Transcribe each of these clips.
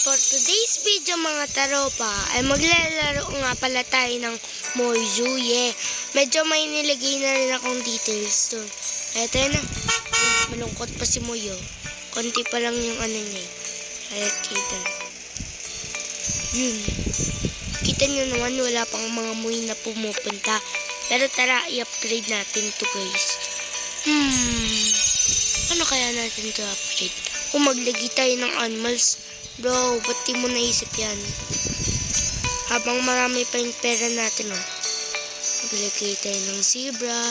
For today's video mga taropa ay maglalaro nga pala tayo ng Moy Zoo. Yeah. Medyo may nilagay na rin akong details to. Eto na. Malungkot pa si Moy. Konti pa lang yung ano niya. Kaya kita. Yun. Kita nyo naman wala pang mga Moy na pumupunta. Pero tara i-upgrade natin to guys. Ano kaya natin to upgrade? Kung maglagay tayo ng animals. Bro, ba't di mo naisip yan? Habang marami pa yung pera natin, maglagay tayo ng zebra.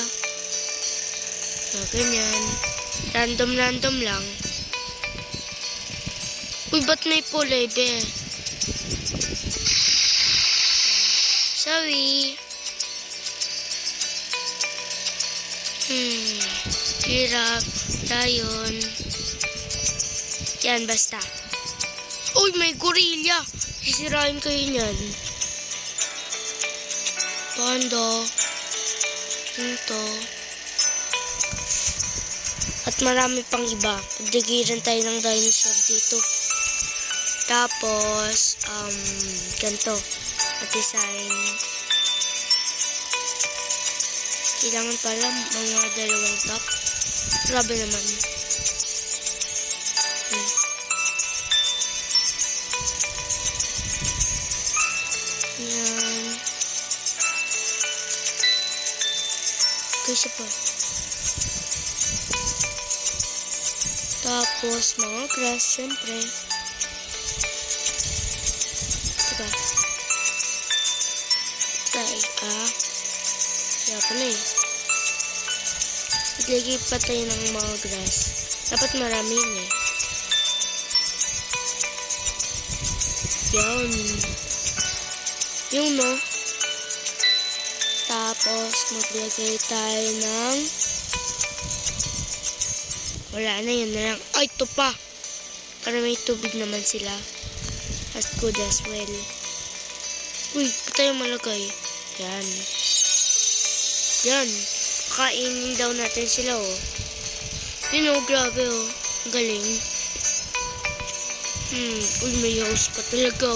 Ganyan. Random lang. Uy, ba't may pulay, be? Sorry. Giraffe, lion. Yan, basta. Uy, may gorilla. Sisirain kayo niyan. Panda. Ito. At marami pang iba. Pagdigiran tayo ng dinosaur dito. Tapos, ganito. At-design. Kailangan pala mga dalawang top. Grabe naman. Yan. Kasi pa. Tapos, mga grass, syempre. Diba? Kaya pala eh. Itlagay pa tayo ng mga grass. Dapat marami yun eh. Yan. Yung no. Tapos, maglagay tayo ng wala na, yun na lang. Ay, ito pa. Para may tubig naman sila. As good as well. Uy, ba't tayo malagay? Yan. Yan. Kainin daw natin sila, Yun, grabe, galing. Uy, may house pa talaga,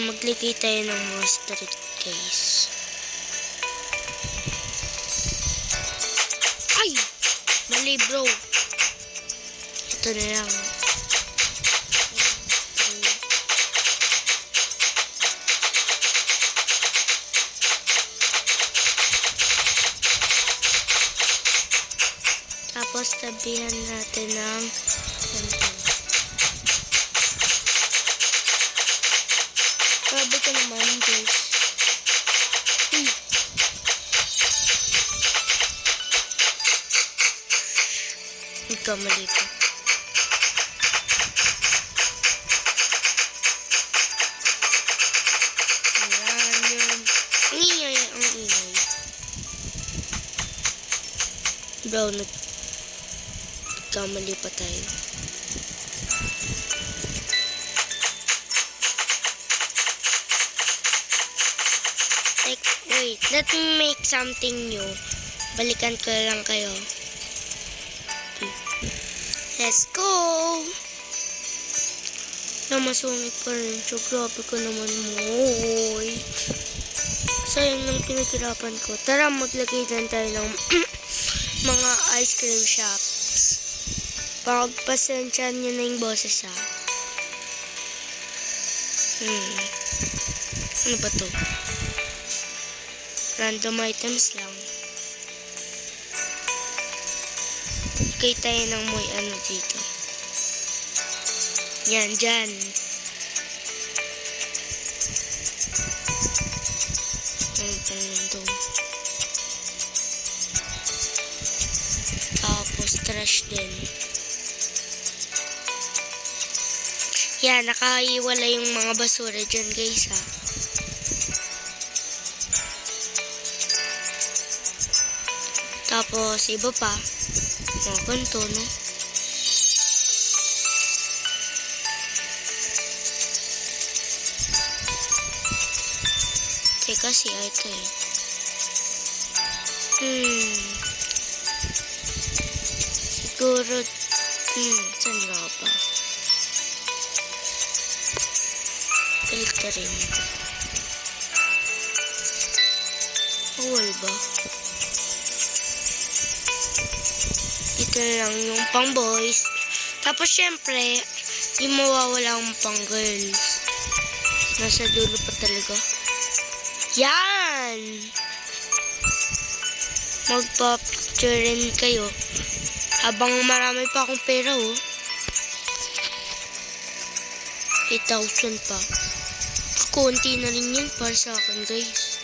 maglagay tayo ng mga street guys. Ay! Mali bro. Ito na lang. Tapos tabihan natin ng grabe ka naman, guys. Nagkamali pa. Ayan, yun. Ang ingay. Bro, nagkamali pa tayo. Wait, let me make something new. Balikan ko lang kayo. Let's go! Masungit pa rin siya. Grabe ko naman, Moy. Sayang ng pinaghirapan ko. Tara, maglagay din tayo ng mga ice cream shops. Pagpasensyahan nyo na yung boses, Ano ba to? Random items lang. Kaya tayo ng Moy dito. Yan, dyan. Ano pa nito? Tapos trash din. Yan, nakaiwala yung mga basura dyan guys Tapos, iba pa. Mga ganito, no? Teka, ito Siguro, saan nga pa? Balik na rin. Bawal ba? Ito na lang yung pang boys. Tapos syempre, di mawawala ang pang girls. Nasa dulo pa talaga. Yan! Magpa-picture rin kayo. Habang marami pa akong pera, oh. 8,000 pa. Konti na rin yan para sa akin, guys.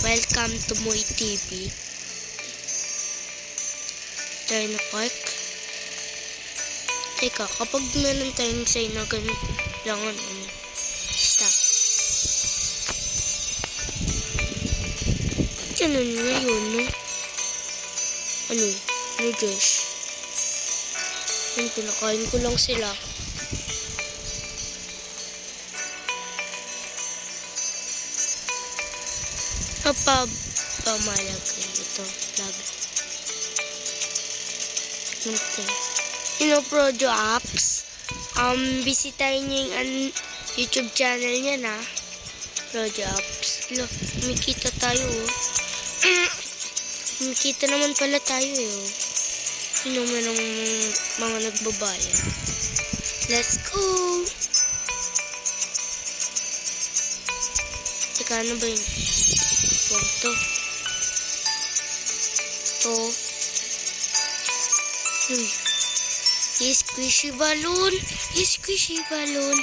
Welcome to Moy TV. Dino Park. Teka, kapag meron tayong sign na ganun lang, stop. Ganun nga yun, no? Ano, Josh? Yan, pinakain ko lang sila. Pamalagay ito. Labi. Projo Apps. Bisitahin niyo yung YouTube channel niya na. Projo Apps. Lo, kumikita tayo, oh. Kumikita naman pala tayo, oh. Sino man ang mga nagbabayan. Let's go! Teka, ano ba yun? Huwag to. Squishy balloon. Squishy balloon.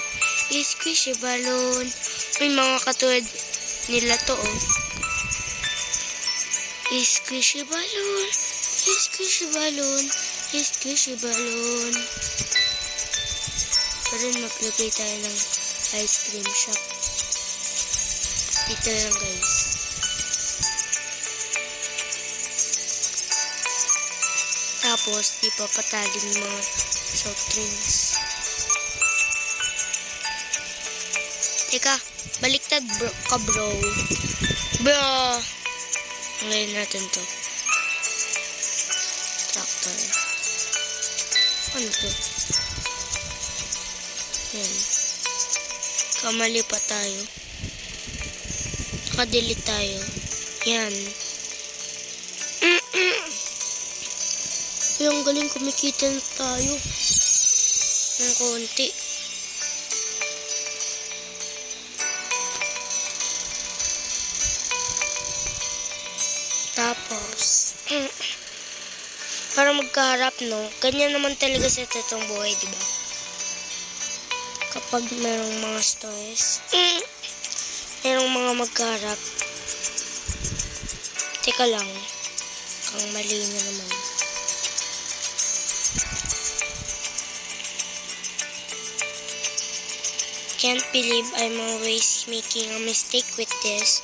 Squishy balloon. May mga katulad nila to, oh. Squishy balloon. Squishy balloon. Squishy balloon. Pero maglagay tayo ng ice cream shop. Dito lang, guys. Tapos, di pa patalim mga soft drinks. Teka, baliktad ka, bro. Bro! Ngayon natin to. Tractor. Ano to? Yan. Kamali pa tayo. Nakadelete tayo. Yan. Yung galing, kumikita na tayo ng konti. Tapos para magkaharap, no? Ganyan naman talaga sa totoong buhay, diba? Kapag merong mga stories, merong mga magkaharap. Teka lang, ang mali na naman. Can't believe I'm always making a mistake with this.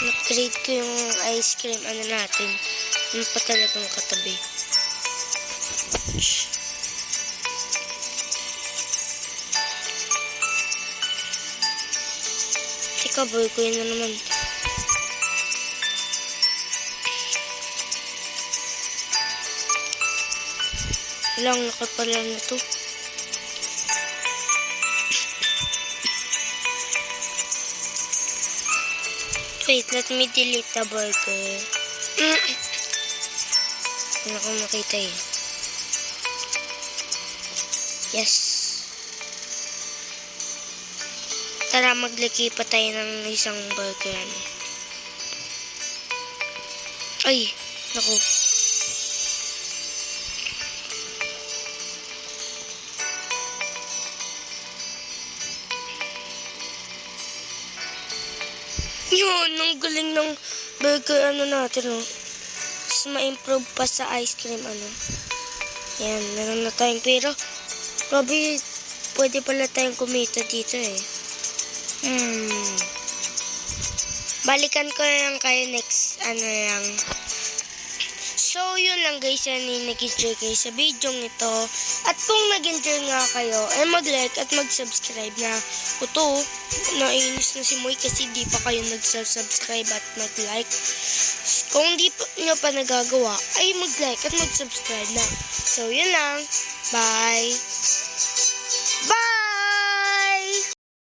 Na-grade ko yung ice cream, natin. Ano pa talagang katabi. Teka, boy ko yun na naman. Walang nakapala na to. Wait, let me delete the burger. Ano ko makita eh. Yes. Tara, maglaki pa tayo ng isang burger. Ay, naku. Yun, ang galing ng burger natin, oh. Mas ma-improve pa sa ice cream, Yan, meron na tayong pera. Grabe, pwede pala tayong kumita dito eh. Balikan ko na lang kayo next, lang. So, yun lang guys, yan yung nag-enjoy kayo sa video ito. At kung nag-enjoy nga kayo, ay mag-like at mag-subscribe na. Ito, nainis na si Moy kasi di pa kayo nag-subscribe at mag-like. Kung di nyo pa nagagawa, ay mag-like at mag-subscribe na. So, yun lang. Bye!